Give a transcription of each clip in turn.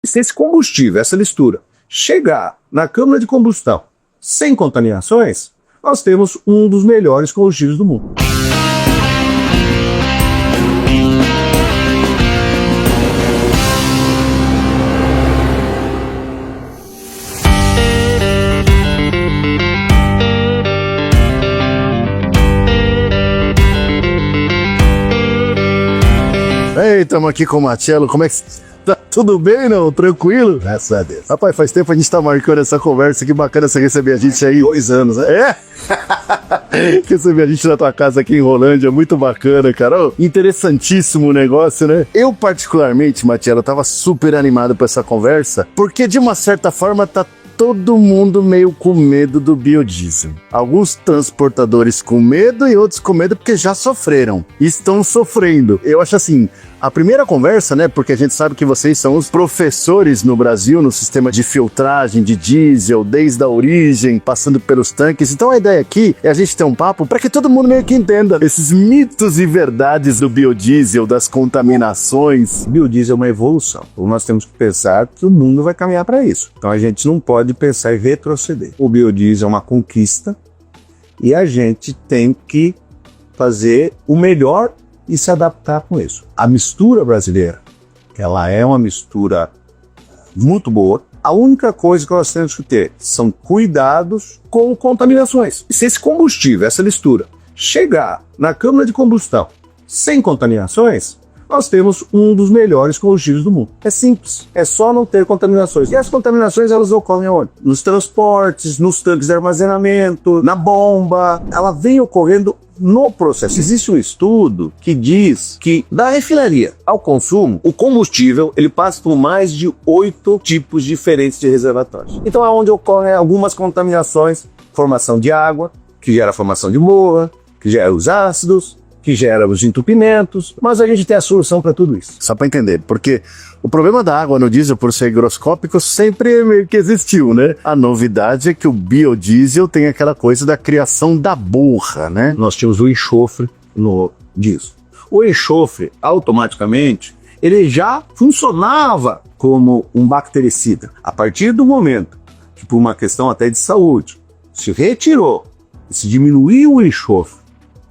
Se esse combustível, essa mistura, chegar na câmara de combustão sem contaminações, nós temos um dos melhores combustíveis do mundo. Ei, estamos aqui com o Marcelo, como é que tá? Tudo bem, não? Tranquilo? Graças a Deus. Rapaz, faz tempo a gente tá marcando essa conversa, que bacana você receber a gente aí. 2 anos, né? É? Receber a gente na tua casa aqui em Rolândia, muito bacana, cara. Oh, interessantíssimo o negócio, né? Eu, particularmente, Marcelo, tava super animado pra essa conversa, porque de uma certa forma tá todo mundo meio com medo do biodiesel. Alguns transportadores com medo e outros com medo porque já sofreram. Estão sofrendo. Eu acho assim, a primeira conversa, né, porque a gente sabe que vocês são os professores no Brasil no sistema de filtragem de diesel, desde a origem, passando pelos tanques. Então a ideia aqui é a gente ter um papo para que todo mundo meio que entenda esses mitos e verdades do biodiesel, das contaminações. O biodiesel é uma evolução. Nós temos que pensar que o mundo vai caminhar para isso. Então a gente não pode pensar em retroceder. O biodiesel é uma conquista e a gente tem que fazer o melhor e se adaptar com isso. A mistura brasileira, ela é uma mistura muito boa. A única coisa que nós temos que ter são cuidados com contaminações. E se esse combustível, essa mistura, chegar na câmara de combustão sem contaminações, nós temos um dos melhores combustíveis do mundo. É simples, é só não ter contaminações. E as contaminações, elas ocorrem onde? Nos transportes, nos tanques de armazenamento, na bomba. Ela vem ocorrendo no processo. Existe um estudo que diz que da refinaria ao consumo, o combustível ele passa por mais de 8 tipos diferentes de reservatórios. Então é onde ocorrem algumas contaminações, formação de água, que gera a formação de moa, que gera os ácidos, que gera os entupimentos, mas a gente tem a solução para tudo isso. Só para entender, porque o problema da água no diesel, por ser higroscópico, sempre meio que existiu, né? A novidade é que o biodiesel tem aquela coisa da criação da borra, né? Nós tínhamos o enxofre no diesel. O enxofre, automaticamente, ele já funcionava como um bactericida. A partir do momento que, por uma questão até de saúde, se retirou, se diminuiu o enxofre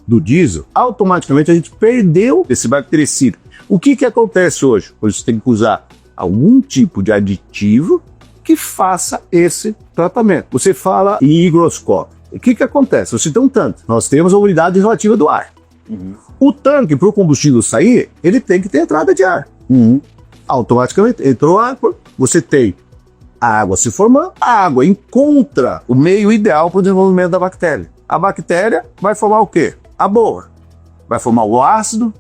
do diesel, automaticamente a gente perdeu esse bactericida. O que acontece hoje? Hoje você tem que usar algum tipo de aditivo que faça esse tratamento. Você fala em higroscópio. O que acontece? Você tem um tanque. Nós temos a unidade relativa do ar. O tanque, para o combustível sair, ele tem que ter entrada de ar. Automaticamente entrou água, você tem a água se formando, a água encontra o meio ideal para o desenvolvimento da bactéria. A bactéria vai formar o quê? A borra. Vai formar o ácido,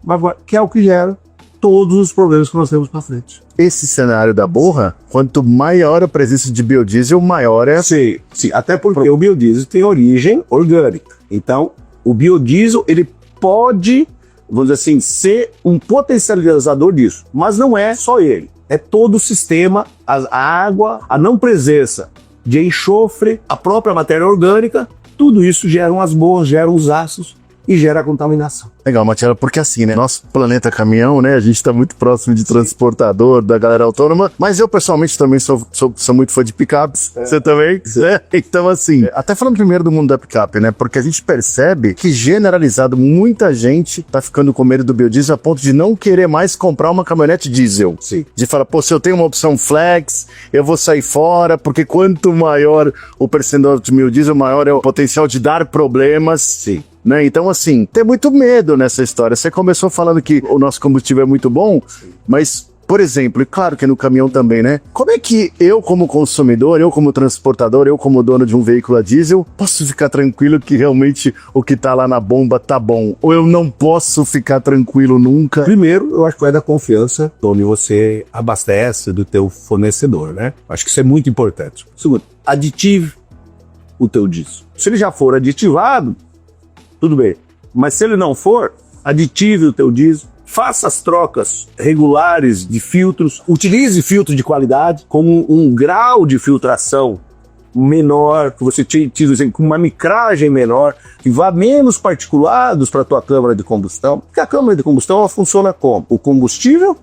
que é o que gera todos os problemas que nós temos para frente. Esse cenário da borra, quanto maior a presença de biodiesel, maior é... Sim, até porque o biodiesel tem origem orgânica. Então, o biodiesel, ele pode, vamos dizer assim, ser um potencializador disso. Mas não é só ele. É todo o sistema, a água, a não presença de enxofre, a própria matéria orgânica, tudo isso gera as borras, gera os ácidos e gera a contaminação. Legal, Marcelo, porque assim, né, nosso planeta caminhão, né, a gente tá muito próximo de transportador, da galera autônoma, mas eu pessoalmente também sou muito fã de picapes, você também? Então assim, até falando primeiro do mundo da picape, né, porque a gente percebe que generalizado muita gente tá ficando com medo do biodiesel a ponto de não querer mais comprar uma caminhonete diesel. Sim. De falar, pô, se eu tenho uma opção flex, eu vou sair fora, porque quanto maior o percentual de biodiesel, maior é o potencial de dar problemas. Sim. Né? Então, assim, tem muito medo nessa história. Você começou falando que o nosso combustível é muito bom, mas, por exemplo, e claro que no caminhão também, né? Como é que eu, como consumidor, eu como transportador, eu como dono de um veículo a diesel, posso ficar tranquilo que realmente o que tá lá na bomba tá bom? Ou eu não posso ficar tranquilo nunca? Primeiro, eu acho que vai dar confiança onde você abastece do teu fornecedor, né? Acho que isso é muito importante. Segundo, aditive o teu diesel. Se ele já for aditivado, tudo bem. Mas se ele não for, aditive o teu diesel, faça as trocas regulares de filtros, utilize filtro de qualidade com um grau de filtração menor, que você utilize com uma micragem menor, que vá menos particulados para a tua câmara de combustão. Porque a câmara de combustão ela funciona como? O combustível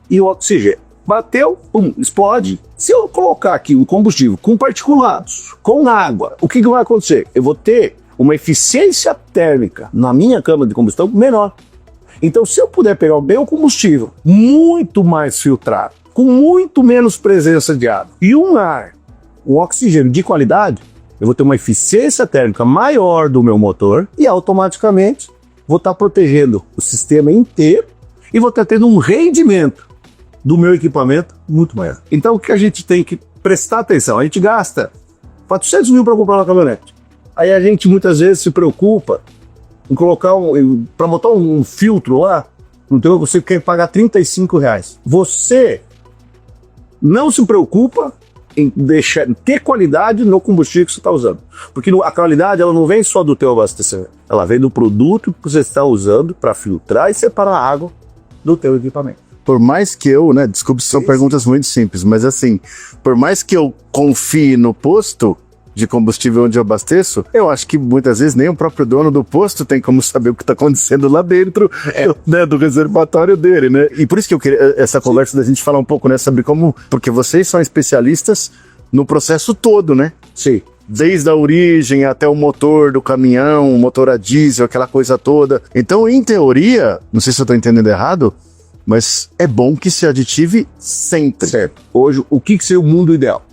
e o oxigênio. bateu, pum, explode. Se eu colocar aqui o combustível com particulados, com água, o que vai acontecer? Eu vou ter uma eficiência térmica na minha câmara de combustão menor. Então, se eu puder pegar o meu combustível muito mais filtrado, com muito menos presença de água e um oxigênio de qualidade, eu vou ter uma eficiência térmica maior do meu motor e automaticamente vou estar protegendo o sistema inteiro e vou estar tendo um rendimento do meu equipamento muito maior. Então, o que a gente tem que prestar atenção? A gente gasta 400 mil para comprar uma caminhonete. Aí a gente muitas vezes se preocupa em colocar para botar um filtro lá, então você quer pagar R$35. Você não se preocupa em ter qualidade no combustível que você está usando. Porque a qualidade ela não vem só do teu abastecimento, ela vem do produto que você está usando para filtrar e separar a água do teu equipamento. Por mais que eu, desculpe, são perguntas muito simples, mas assim, por mais que eu confie no posto de combustível onde eu abasteço, eu acho que muitas vezes nem o próprio dono do posto tem como saber o que está acontecendo lá dentro do reservatório dele, né? E por isso que eu queria essa conversa da gente falar um pouco, sobre como... Porque vocês são especialistas no processo todo, né? Sim. Desde a origem até o motor do caminhão, o motor a diesel, aquela coisa toda. Então, em teoria, não sei se eu estou entendendo errado, mas é bom que se aditive sempre. Certo. Hoje, o que seria o mundo ideal?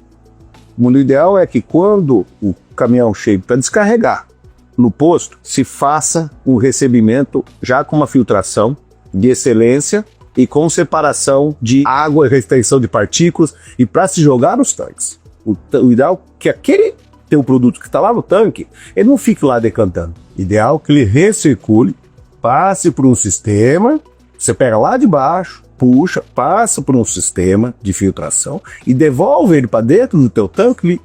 O mundo ideal é que quando o caminhão chega para descarregar no posto, se faça um recebimento já com uma filtração de excelência e com separação de água e retenção de partículas e para se jogar nos tanques. O ideal é que aquele teu produto que está lá no tanque, ele não fique lá decantando. Ideal que ele recircule, passe por um sistema, você pega lá de baixo, puxa, passa por um sistema de filtração e devolve ele para dentro do teu tanque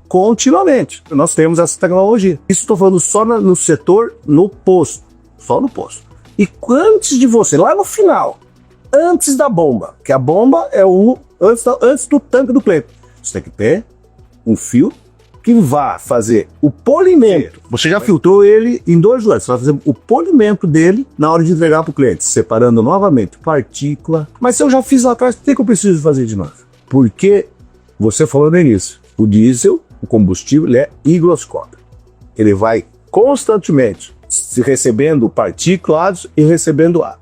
continuamente. Nós temos essa tecnologia. Isso estou falando só no setor, no posto. Só no posto. E antes de você, lá no final, antes da bomba, que a bomba é antes do tanque do cliente, você tem que ter um filtro que vá fazer o polimento. Você já filtrou ele em 2 lugares. Você vai fazer o polimento dele na hora de entregar para o cliente, separando novamente partícula. Mas se eu já fiz lá atrás, por que eu preciso fazer de novo? Porque você falou no início, o diesel, o combustível, ele é higroscópico. Ele vai constantemente se recebendo partículas e recebendo ar.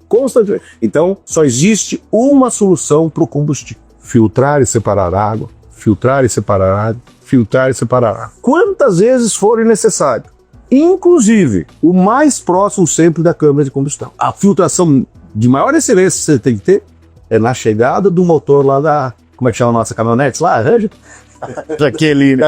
Constantemente. Então, só existe uma solução para o combustível: filtrar e separar água, filtrar e separar água, filtrar e separar água. Quantas vezes forem necessário. Inclusive, o mais próximo sempre da câmara de combustão. A filtração de maior excelência que você tem que ter é na chegada do motor lá da... Como é que chama a nossa caminhonete? Lá, Ranger? Daquele, né?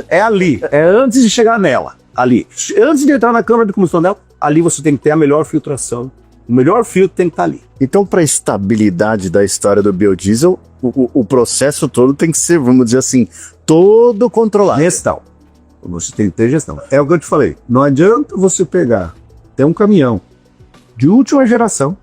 É ali. É antes de chegar nela. Ali. Antes de entrar na câmara de combustão dela, ali você tem que ter a melhor filtração. O melhor filtro tem que estar ali. Então, para a estabilidade da história do biodiesel, o processo todo tem que ser, vamos dizer assim, todo controlado. Gestão. Você tem que ter gestão. É o que eu te falei. Não adianta você ter um caminhão de última geração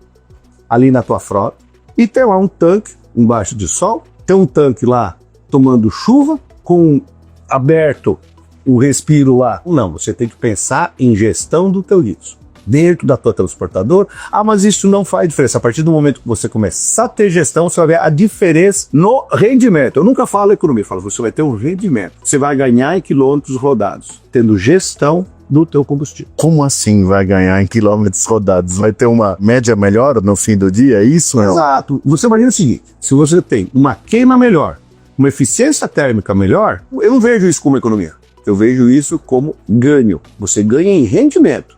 ali na tua frota e ter lá um tanque embaixo de sol, ter um tanque lá tomando chuva, com aberto o respiro lá. Não, você tem que pensar em gestão do teu lixo dentro da tua transportadora. Mas isso não faz diferença. A partir do momento que você começar a ter gestão, você vai ver a diferença no rendimento. Eu nunca falo economia, eu falo, você vai ter um rendimento. Você vai ganhar em quilômetros rodados, tendo gestão do teu combustível. Como assim vai ganhar em quilômetros rodados? Vai ter uma média melhor no fim do dia, é isso? Não? Exato. Você imagina o seguinte, se você tem uma queima melhor, uma eficiência térmica melhor, eu não vejo isso como economia. Eu vejo isso como ganho. Você ganha em rendimento.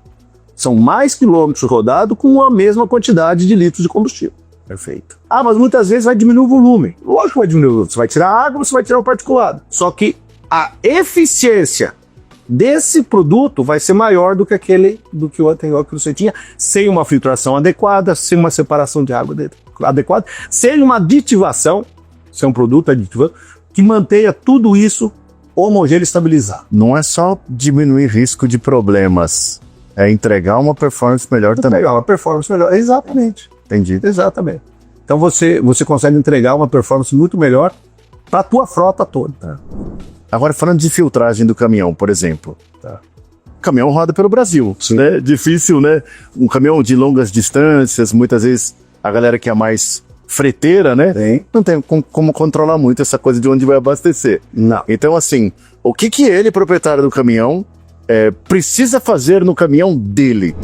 São mais quilômetros rodados com a mesma quantidade de litros de combustível. Perfeito. Mas muitas vezes vai diminuir o volume. Lógico que vai diminuir o volume. Você vai tirar a água, você vai tirar o particulado. Só que a eficiência desse produto vai ser maior do que o anterior que você tinha, sem uma filtração adequada, sem uma separação de água adequada, sem uma aditivação, sem um produto aditivo, que mantenha tudo isso homogêneo e estabilizado. Não é só diminuir risco de problemas, é entregar uma performance melhor também. Entregar uma performance melhor, exatamente. Entendi. Exatamente. Então você consegue entregar uma performance muito melhor para a tua frota toda. Tá? Agora, falando de filtragem do caminhão, por exemplo. Tá. O caminhão roda pelo Brasil, né? Difícil, né? Um caminhão de longas distâncias, muitas vezes a galera que é mais freteira, né? Tem. Não tem como controlar muito essa coisa de onde vai abastecer. Não. Então, assim, o que ele, proprietário do caminhão, precisa fazer no caminhão dele?